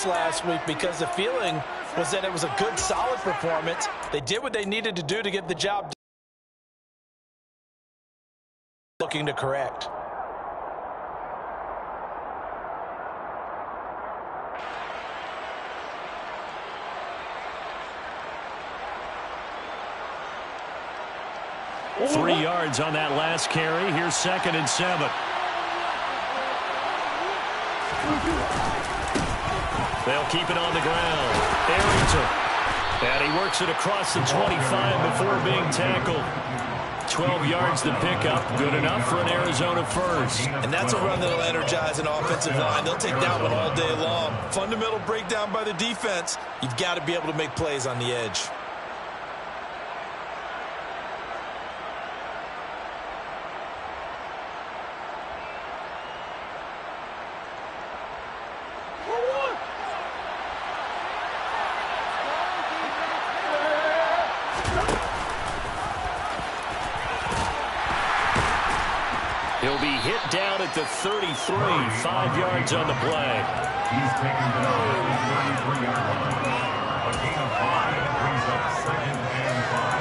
last week because the feeling was that it was a good, solid performance. They did what they needed to do to get the job done. Looking to correct. Three yards on that last carry. Here's 2nd and 7. They'll keep it on the ground. Arrington. And he works it across the 25 before being tackled. 12 yards to pick up. Good enough for an Arizona first. And that's a run that'll energize an offensive line. They'll take that one all day long. Fundamental breakdown by the defense. You've got to be able to make plays on the edge. He'll be hit down at the 33, 5 yards on the play. He's taken down at the 33-yard line. A gain of 5 brings up 2nd and 5.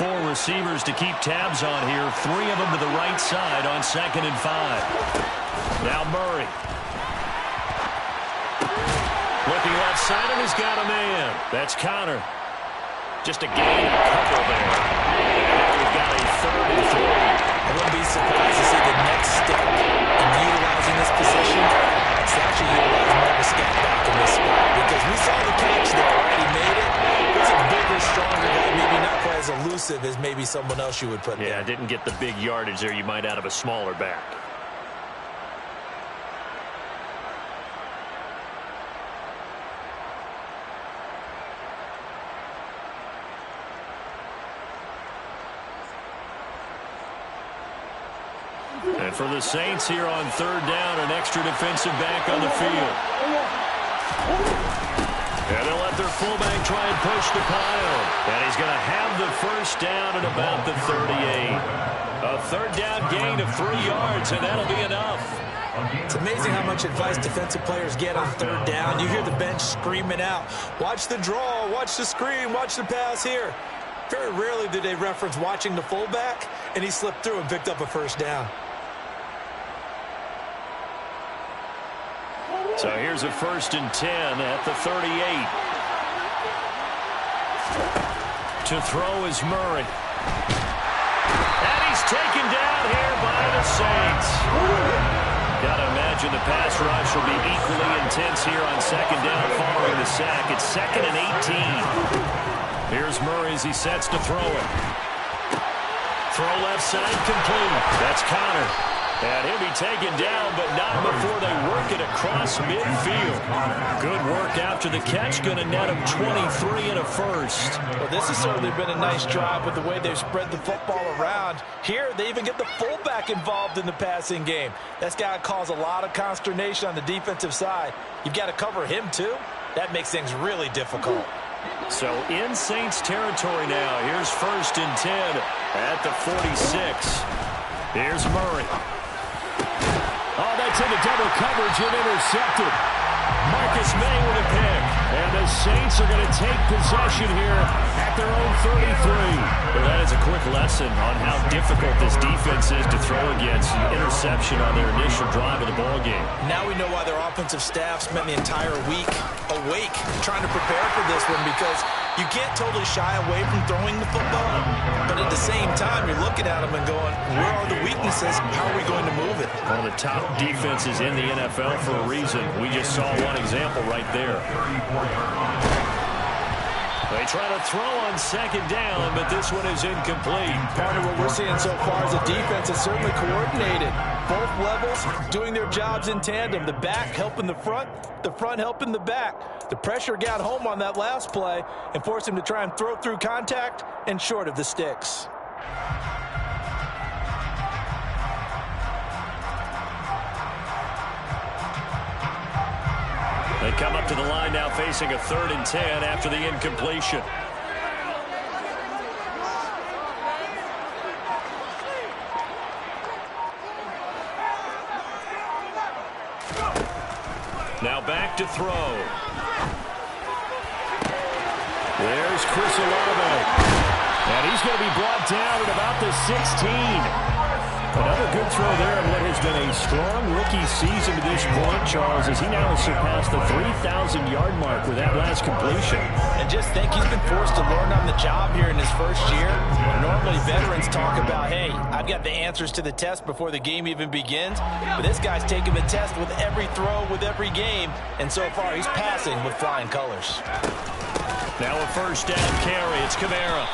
Four receivers to keep tabs on here. 3 of them to the right side on 2nd and 5. Now Murray. Looking left side, and he's got a man. That's Connor. Just a gain of a couple there. And we've got a 3rd and 3. I wouldn't be surprised to see the next step in utilizing this position. It's actually utilizing more of a scat back in this spot because we saw the catch there. Already made it. It's a bigger, stronger guy, maybe not quite as elusive as maybe someone else you would put there. Yeah, didn't get the big yardage there you might out of a smaller back. And for the Saints here on 3rd down, an extra defensive back on the field. And they'll let their fullback try and push the pile. And he's going to have the first down at about the 38. A 3rd down gain of 3 yards, and that'll be enough. It's amazing how much advice defensive players get on 3rd down. You hear the bench screaming out, watch the draw, watch the screen, watch the pass here. Very rarely do they reference watching the fullback, and he slipped through and picked up a first down. So here's a 1st and 10 at the 38. To throw is Murray. And he's taken down here by the Saints. Got to imagine the pass rush will be equally intense here on 2nd down following the sack. It's 2nd and 18. Here's Murray as he sets to throw it. Throw left side complete. That's Connor. And he'll be taken down, but not before they work it across midfield. Good work after the catch. Going to net him 23 and a first. Well, this has certainly been a nice drive with the way they've spread the football around. Here, they even get the fullback involved in the passing game. That's got to cause a lot of consternation on the defensive side. You've got to cover him, too. That makes things really difficult. So in Saints territory now. Here's 1st and 10 at the 46. Here's Murray. Oh, that's into double coverage and intercepted. Marcus May with a pick. And the Saints are going to take possession here at their own 33. Well, that is a quick lesson on how difficult this defense is to throw against. An interception on their initial drive of the ballgame. Now we know why their offensive staff spent the entire week awake trying to prepare for this one, because you can't totally shy away from throwing the football, but at the same time, you're looking at them and going, where are the weaknesses? How are we going to move it? One of the top defenses in the NFL for a reason. We just saw one example right there. They try to throw on second down, but this one is incomplete. Part of what we're seeing so far is the defense is certainly coordinated. Both levels doing their jobs in tandem. The back helping the front helping the back. The pressure got home on that last play and forced him to try and throw through contact and short of the sticks. They come up to the line now facing a 3rd and 10 after the incompletion. Now back to throw. There's Chris Olave. And he's going to be brought down at about the 16. Another good throw there in what has been a strong rookie season to this point, Charles, as he now has surpassed the 3,000-yard mark with that last completion. And just think he's been forced to learn on the job here in his first year. Normally veterans talk about, hey, I've got the answers to the test before the game even begins. But this guy's taking the test with every throw, with every game. And so far, he's passing with flying colors. Now a first down carry. It's Kamara.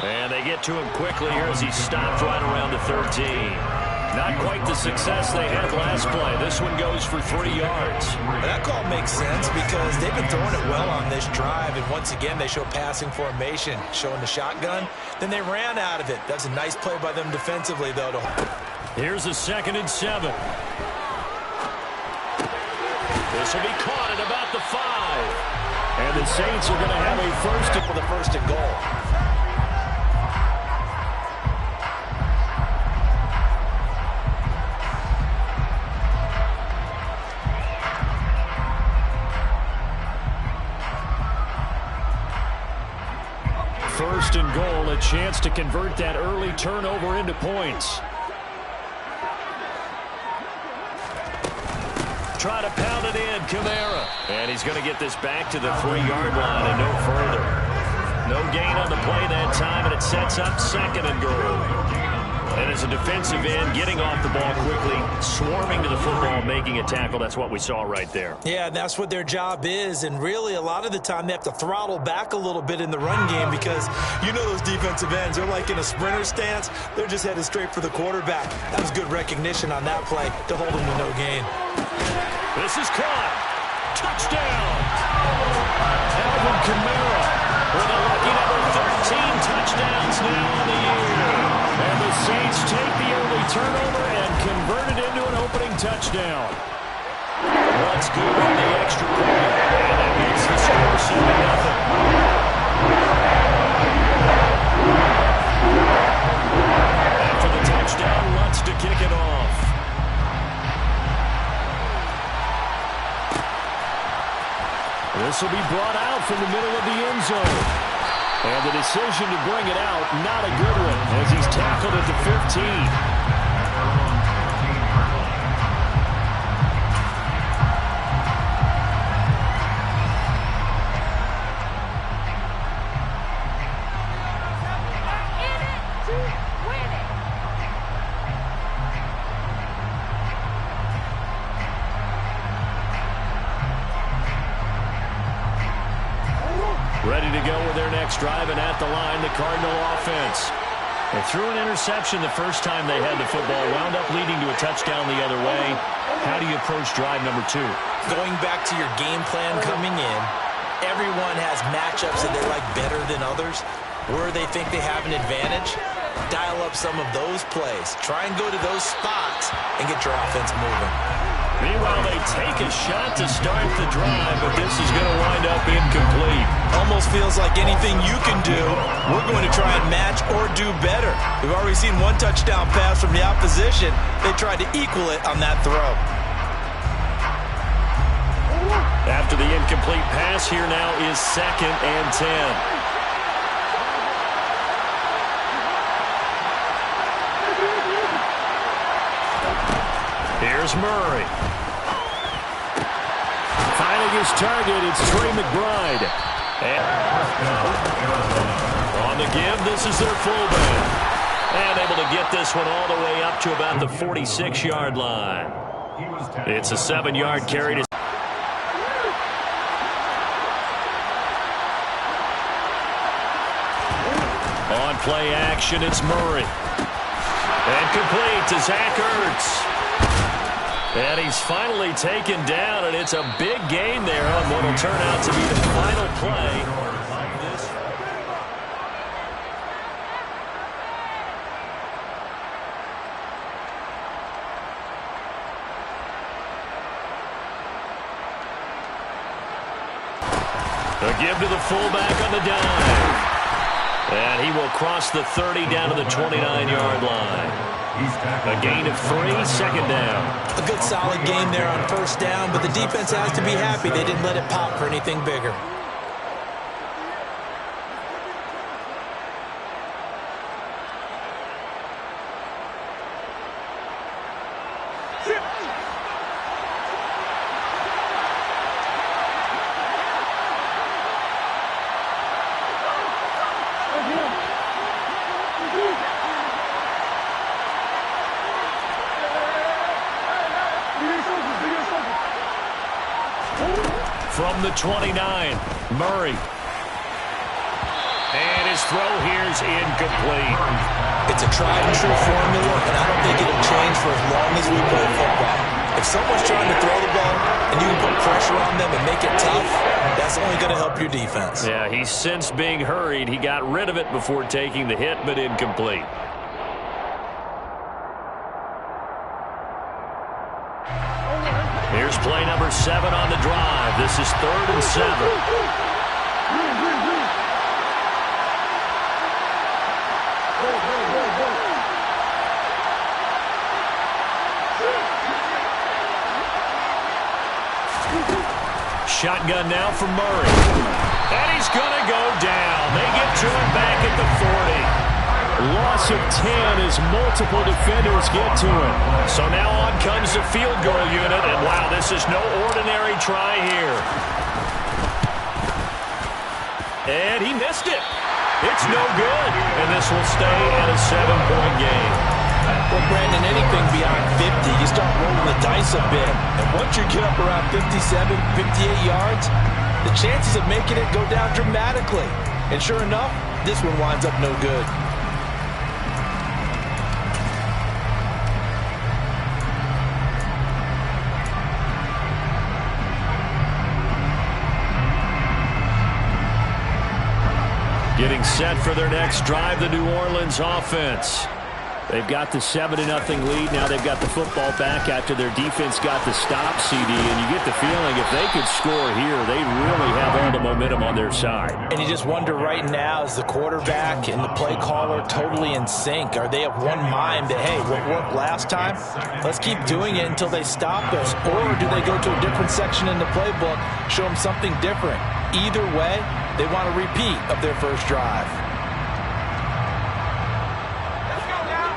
And they get to him quickly here as he stopped right around the 13. Not quite the success they had last play. This one goes for 3 yards. That call makes sense because they've been throwing it well on this drive. And once again, they show passing formation, showing the shotgun. Then they ran out of it. That's a nice play by them defensively, though. Here's a 2nd and 7. This will be caught at about the 5. And the Saints are going to have a first and goal. First and goal, a chance to convert that early turnover into points. Try to pound it in, Kamara. And he's going to get this back to the 3-yard line and no further. No gain on the play that time, and it sets up 2nd and goal. And as a defensive end, getting off the ball quickly, swarming to the football, making a tackle. That's what we saw right there. Yeah, and that's what their job is. And really, a lot of the time, they have to throttle back a little bit in the run game because you know those defensive ends, they're like in a sprinter stance. They're just headed straight for the quarterback. That was good recognition on that play to hold them to no gain. This is caught. Touchdown. Alvin Kamara with a lucky number 13 touchdowns now on the year. And the Saints take the early turnover and convert it into an opening touchdown. What's good on the extra point? And that makes the score 7-0. After the touchdown, Lutz to kick it off. This will be brought out from the middle of the end zone. And the decision to bring it out, not a good one, as he's tackled at the 15. Ready to go with their next drive, and at the line, the Cardinal offense. They threw an interception the first time they had the football, wound up leading to a touchdown the other way. How do you approach drive number 2? Going back to your game plan coming in, everyone has matchups that they like better than others. Where they think they have an advantage, dial up some of those plays. Try and go to those spots and get your offense moving. Meanwhile, they take a shot to start the drive, but this is going to wind up incomplete. Almost feels like anything you can do, we're going to try and match or do better. We've already seen one touchdown pass from the opposition. They tried to equal it on that throw. After the incomplete pass, here now is 2nd and 10. Here's Murray. Finding his target, it's Trey McBride. And on the give, this is their fullback. And able to get this one all the way up to about the 46-yard line. It's a 7-yard carry to On play action, it's Murray. And complete to Zach Ertz. And he's finally taken down, and it's a big gain there on what will turn out to be the final play. A give to the fullback on the dive. And he will cross the 30 down to the 29-yard line. A gain of 3, second down. A good solid game there on first down, but the defense has to be happy they didn't let it pop for anything bigger. From the 29, Murray. And his throw here's incomplete. It's a tried-and-true formula, and I don't think it'll change for as long as we play football. If someone's trying to throw the ball and you can put pressure on them and make it tough, that's only going to help your defense. Yeah, he's since being hurried. He got rid of it before taking the hit, but incomplete. Here's play number 7 on the drive. This is 3rd and 7. Shotgun now for Murray. And he's going to go down. They get to him back at the 40. Loss of 10 as multiple defenders get to him. So now on comes the field goal unit, and wow, this is no ordinary try here. And he missed it. It's no good, and this will stay at a 7-point game. Well, Brandon, anything beyond 50, you start rolling the dice a bit. And once you get up around 57, 58 yards, the chances of making it go down dramatically. And sure enough, this one winds up no good. Getting set for their next drive, the New Orleans offense. They've got the 7-0 lead. Now they've got the football back after their defense got the stop, CD. And you get the feeling if they could score here, they really have all the momentum on their side. And you just wonder right now, is the quarterback and the play caller totally in sync? Are they of one mind that, hey, what worked last time? Let's keep doing it until they stop us. Or do they go to a different section in the playbook, show them something different? Either way, they want a repeat of their first drive.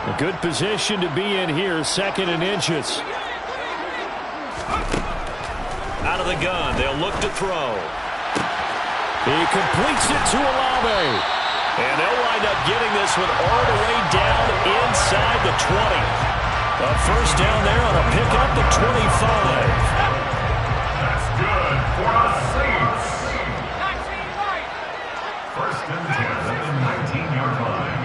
A good position to be in here, 2nd and inches. Out of the gun, they'll look to throw. He completes it to Olave. And they'll wind up getting this one all the way down inside the 20. A first down there on a pickup at 25. That's good for the Saints. 1st and 10 at the 19-yard line.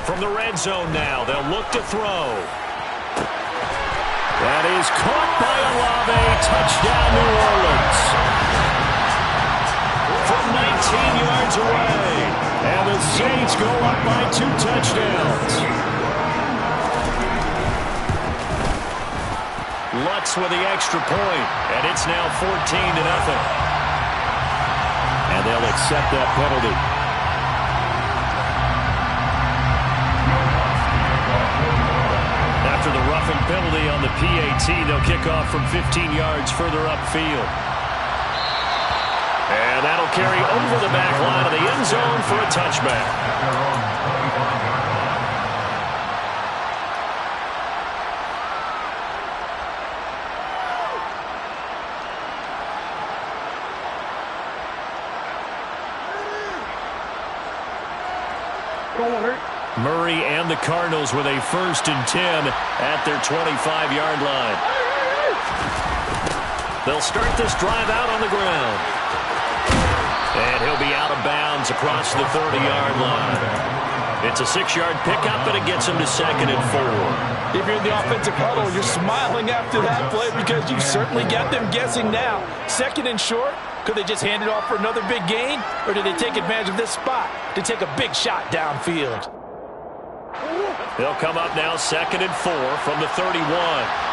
From the red zone now, they'll look to throw. That is caught by Olave. Touchdown, New Orleans. From 19 yards away. And the Saints go up by 2 touchdowns. Lutz with the extra point, and it's now 14-0. And they'll accept that penalty. After the roughing penalty on the PAT, they'll kick off from 15 yards further upfield. And that'll carry over the back line of the end zone for a touchback. Murray and the Cardinals with a 1st and 10 at their 25-yard line. They'll start this drive out on the ground. And he'll be out of bounds across the 30-yard line. It's a 6-yard pickup, and it gets him to 2nd and 4. If you're in the offensive huddle, you're smiling after that play because you certainly got them guessing now. 2nd and short. Could they just hand it off for another big gain? Or did they take advantage of this spot to take a big shot downfield? They'll come up now 2nd and 4 from the 31.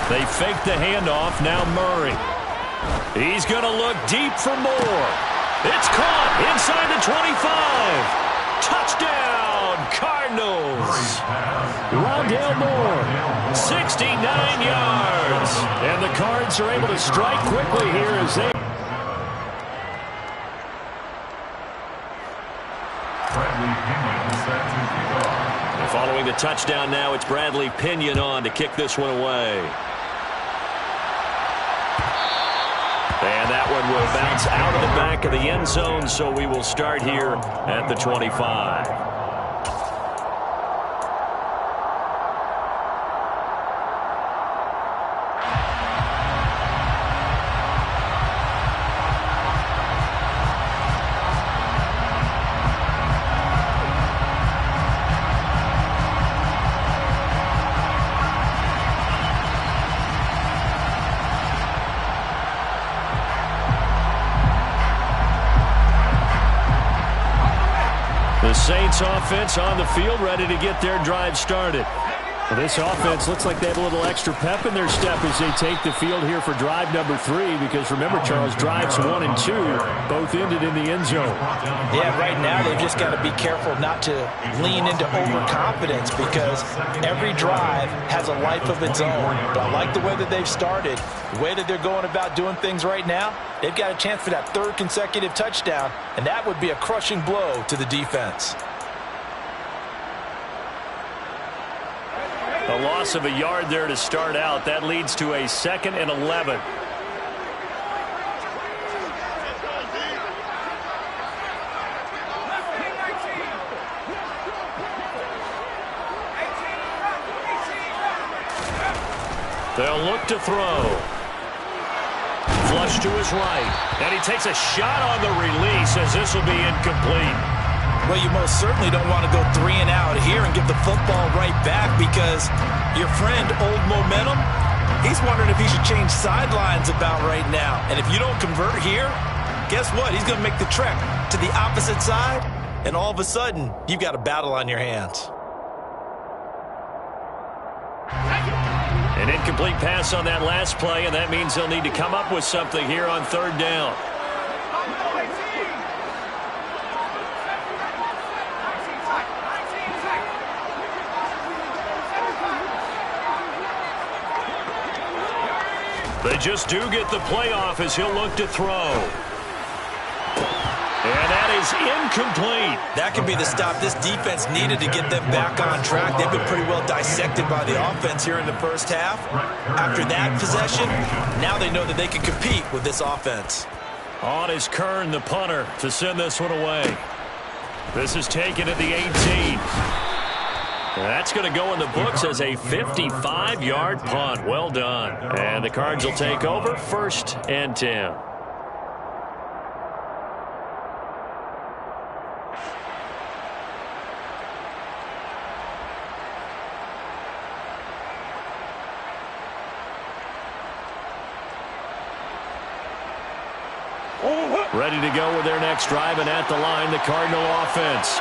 They fake the handoff. Now Murray. He's going to look deep for more. It's caught inside the 25. Touchdown, Cardinals. Rondale Moore, 69 yards. And the Cards are able to strike quickly here as they... Following the touchdown now, it's Bradley Pinion on to kick this one away. And that one will bounce out of the back of the end zone, so we will start here at the 25. The Saints offense on the field, ready to get their drive started. Well, this offense looks like they have a little extra pep in their step as they take the field here for drive number 3, because remember, Charles, drives 1 and 2 both ended in the end zone. Yeah, right now they've just got to be careful not to lean into overconfidence, because every drive has a life of its own. But I like the way that they've started, the way that they're going about doing things right now. They've got a chance for that 3rd consecutive touchdown, and that would be a crushing blow to the defense. A loss of a yard there to start out. That leads to a 2nd and 11. They'll look to throw. Flush to his right. And he takes a shot on the release as this will be incomplete. Well, you most certainly don't want to go 3 and out here and give the football right back, because your friend, Old Momentum, he's wondering if he should change sidelines about right now. And if you don't convert here, guess what? He's going to make the trek to the opposite side, and all of a sudden, you've got a battle on your hands. An incomplete pass on that last play, and that means they'll need to come up with something here on 3rd down. They just do get the playoff as he'll look to throw. And that is incomplete. That could be the stop this defense needed to get them back on track. They've been pretty well dissected by the offense here in the first half. After that possession, now they know that they can compete with this offense. On is Kern, the punter, to send this one away. This is taken at the 18. That's going to go in the books as a 55-yard punt. Well done. And the Cards will take over 1st and 10. Ready to go with their next drive, and at the line, the Cardinal offense.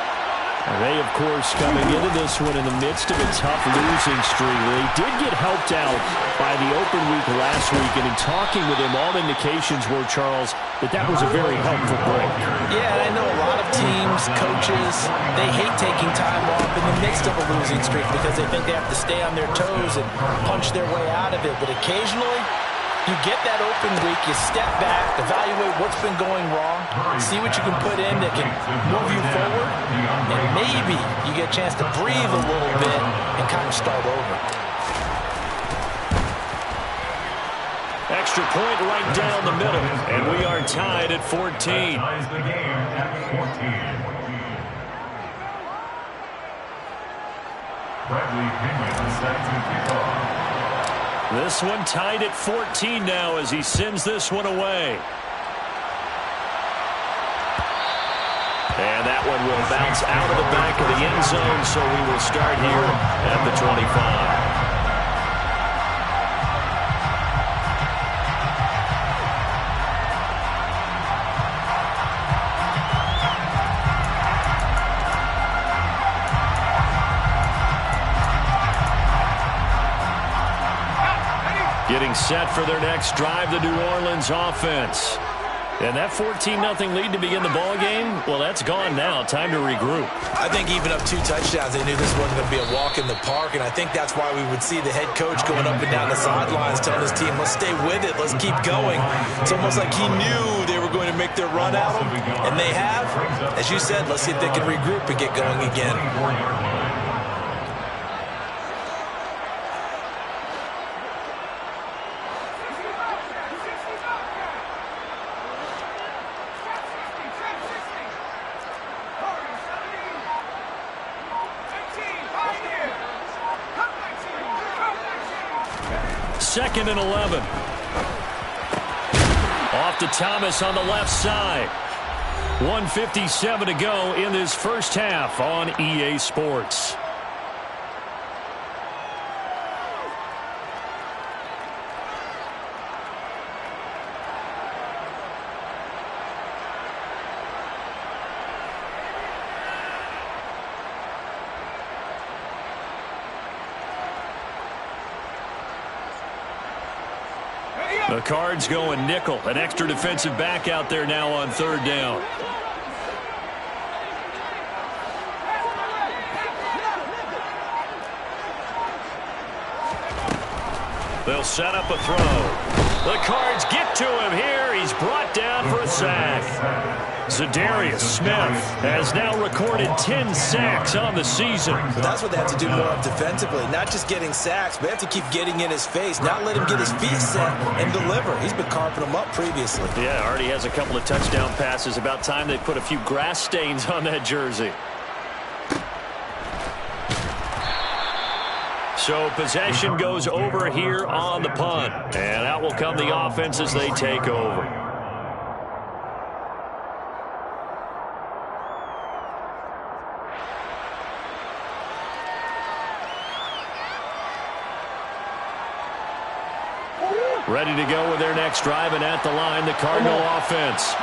And they, of course, coming into this one in the midst of a tough losing streak. They did get helped out by the open week last week, and in talking with him, all indications were, Charles, that was a very helpful break. Yeah, and I know a lot of teams, coaches, they hate taking time off in the midst of a losing streak because they think they have to stay on their toes and punch their way out of it. But occasionally, You get that open week, you step back, evaluate what's been going wrong, see what you can put in that can move you forward, and maybe you get a chance to breathe a little bit and kind of start over. Extra point right down the middle, and we are tied at 14. Ties the game at 14. Bradley Pinion set to kick off. This one tied at 14 now as he sends this one away. And that one will bounce out of the back of the end zone, so we will start here at the 25. Getting set for their next drive, the New Orleans offense. And that 14-0 lead to begin the ball game, well, that's gone now. Time to regroup. I think even up 2 touchdowns, they knew this wasn't going to be a walk in the park, and I think that's why we would see the head coach going up and down the sidelines telling his team, let's stay with it, let's keep going. It's almost like he knew they were going to make their run at him, and they have. As you said, let's see if they can regroup and get going again. Second and 11. Off to Thomas on the left side. 1:57 to go in this first half on EA Sports. The Cards going nickel. An extra defensive back out there now on third down. They'll set up a throw. The Cards get to him here. He's brought down for a sack. Zadarius Smith has now recorded 10 sacks on the season. But that's what they have to do more of defensively. Not just getting sacks, but they have to keep getting in his face. Not let him get his feet set and deliver. He's been carving them up previously. Yeah, already has a couple of touchdown passes. About time they put a few grass stains on that jersey. So possession goes over here on the punt. And out will come the offense as they take over. Ready to go with their next drive, and at the line, the Cardinal offense.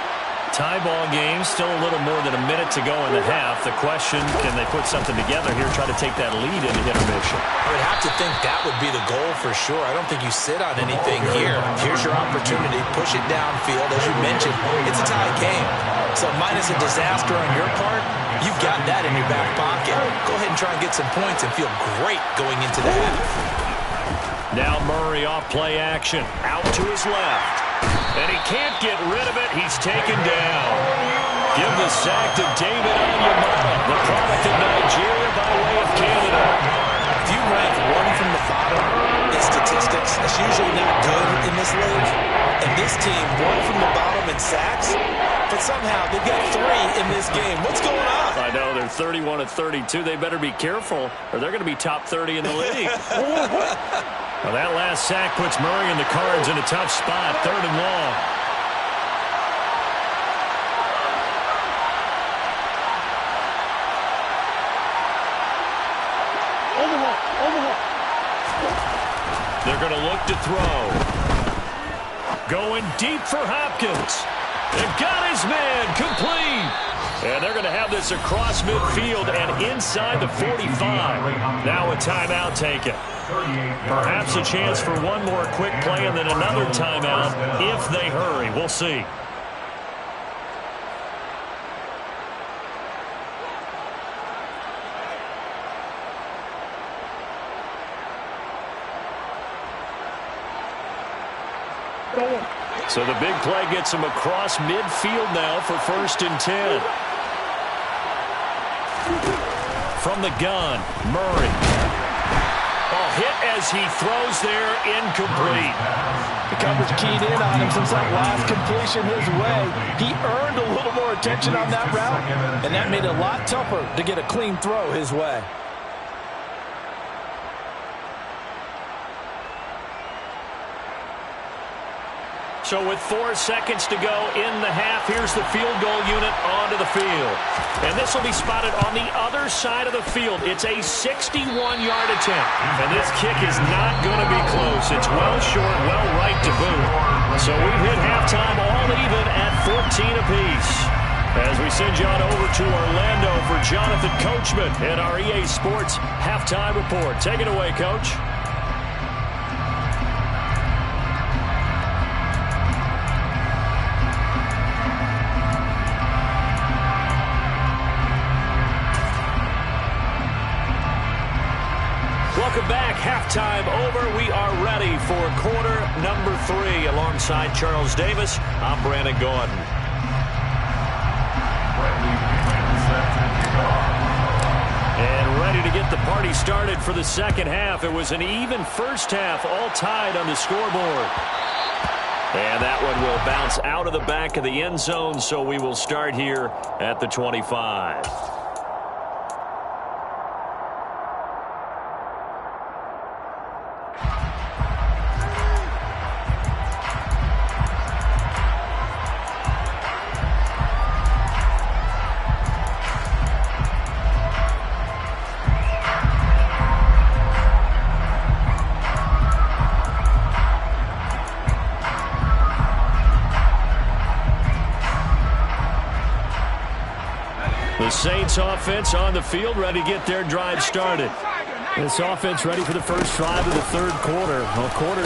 Tie ball game, still a little more than a minute to go in the half. The question, can they put something together here, try to take that lead into intermission? I would have to think that would be the goal for sure. I don't think you sit on anything here. Here's your opportunity. Push it downfield. As you mentioned, it's a tie game. So minus a disaster on your part, you've got that in your back pocket. Go ahead and try and get some points and feel great going into the half. Now Murray off play action. Out to his left. And he can't get rid of it. He's taken down. Give the sack to David Onyemata, the product of Nigeria by way of Canada. If you rank one from the bottom in statistics, that's usually not good in this league. And this team, one from the bottom in sacks, but somehow they've got 3 in this game. What's going on? I know, they're 31 of 32. They better be careful, or they're going to be top 30 in the league. Well, that last sack puts Murray and the Cards in a tough spot. 3rd and long. They're going to look to throw. Going deep for Hopkins. They've got his man complete. And they're going to have this across midfield and inside the 45. Now a timeout taken. Perhaps a chance for one more quick play and then another timeout if they hurry. We'll see. So the big play gets him across midfield now for 1st and 10. From the gun, Murray. Oh, hit as he throws there, incomplete. The coverage keyed in on him since that last completion his way. He earned a little more attention on that route, and that made it a lot tougher to get a clean throw his way. So with 4 seconds to go in the half, here's the field goal unit onto the field. And this will be spotted on the other side of the field. It's a 61-yard attempt. And this kick is not going to be close. It's well short, well right to boot. So we've hit halftime all even at 14 apiece. As we send you on over to Orlando for Jonathan Coachman at our EA Sports Halftime Report. Take it away, Coach. Welcome back. Halftime over. We are ready for quarter number 3. Alongside Charles Davis, I'm Brandon Gordon. And ready to get the party started for the second half. It was an even first half, all tied on the scoreboard. And that one will bounce out of the back of the end zone, so we will start here at the 25. The Saints offense on the field, ready to get their drive started. This offense ready for the first drive of the third quarter. Well, quarter